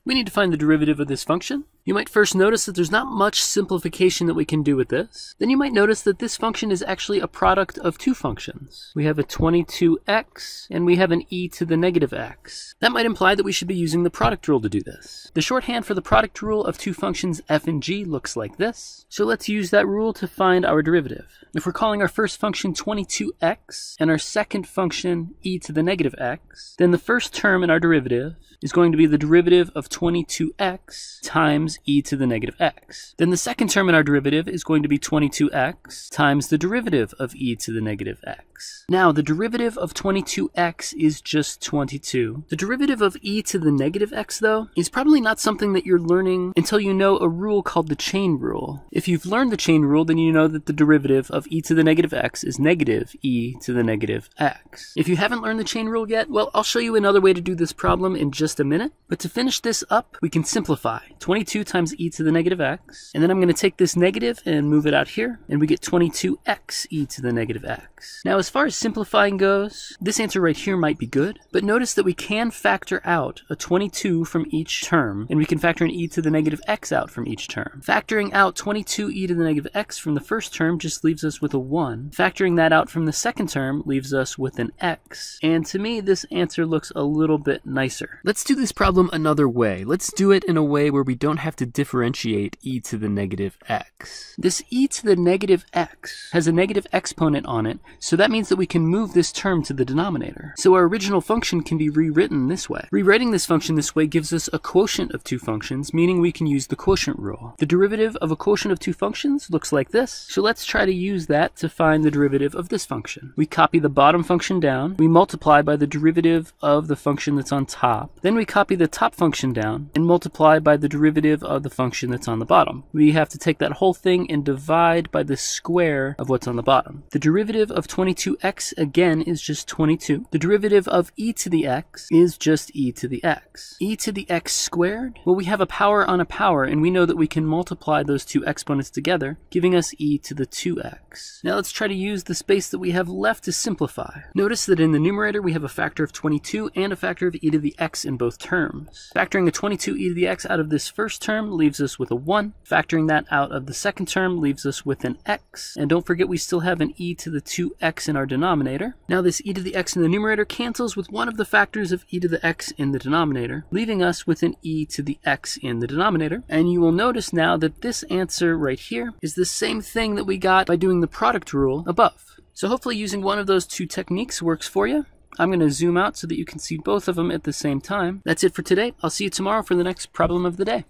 We need to find the derivative of this function. You might first notice that there's not much simplification that we can do with this. Then you might notice that this function is actually a product of two functions. We have a 22x and we have an e to the negative x. That might imply that we should be using the product rule to do this. The shorthand for the product rule of two functions f and g looks like this. So let's use that rule to find our derivative. If we're calling our first function 22x and our second function e to the negative x, then the first term in our derivative is going to be the derivative of 22x times e to the negative x. Then the second term in our derivative is going to be 22x times the derivative of e to the negative x. Now, the derivative of 22x is just 22. The derivative of e to the negative x, though, is probably not something that you're learning until you know a rule called the chain rule. If you've learned the chain rule, then you know that the derivative of e to the negative x is negative e to the negative x. If you haven't learned the chain rule yet, well, I'll show you another way to do this problem in just a minute. But to finish this up, we can simplify 22 times e to the negative x, and then I'm going to take this negative and move it out here, and we get 22x e to the negative x. Now, as far as simplifying goes, this answer right here might be good, but notice that we can factor out a 22 from each term, and we can factor an e to the negative x out from each term. Factoring out 22 e to the negative x from the first term just leaves us with a 1. Factoring that out from the second term leaves us with an x, and to me, this answer looks a little bit nicer. Let's do this problem another way. Let's do it in a way where we don't have to differentiate e to the negative x. This e to the negative x has a negative exponent on it, so that means that we can move this term to the denominator. So our original function can be rewritten this way. Rewriting this function this way gives us a quotient of two functions, meaning we can use the quotient rule. The derivative of a quotient of two functions looks like this, so let's try to use that to find the derivative of this function. We copy the bottom function down, we multiply by the derivative of the function that's on top, then we copy the top function down and multiply by the derivative of the function that's on the bottom. We have to take that whole thing and divide by the square of what's on the bottom. The derivative of 22x again is just 22. The derivative of e to the x is just e to the x. E to the x squared? Well, we have a power on a power, and we know that we can multiply those two exponents together, giving us e to the 2x. Now let's try to use the space that we have left to simplify. Notice that in the numerator we have a factor of 22 and a factor of e to the x in both terms. Factoring a 22 e to the x out of this first term leaves us with a 1. Factoring that out of the second term leaves us with an x. And don't forget we still have an e to the 2x in our denominator. Now this e to the x in the numerator cancels with one of the factors of e to the x in the denominator, leaving us with an e to the x in the denominator. And you will notice now that this answer right here is the same thing that we got by doing the product rule above. So hopefully using one of those two techniques works for you. I'm going to zoom out so that you can see both of them at the same time. That's it for today. I'll see you tomorrow for the next problem of the day.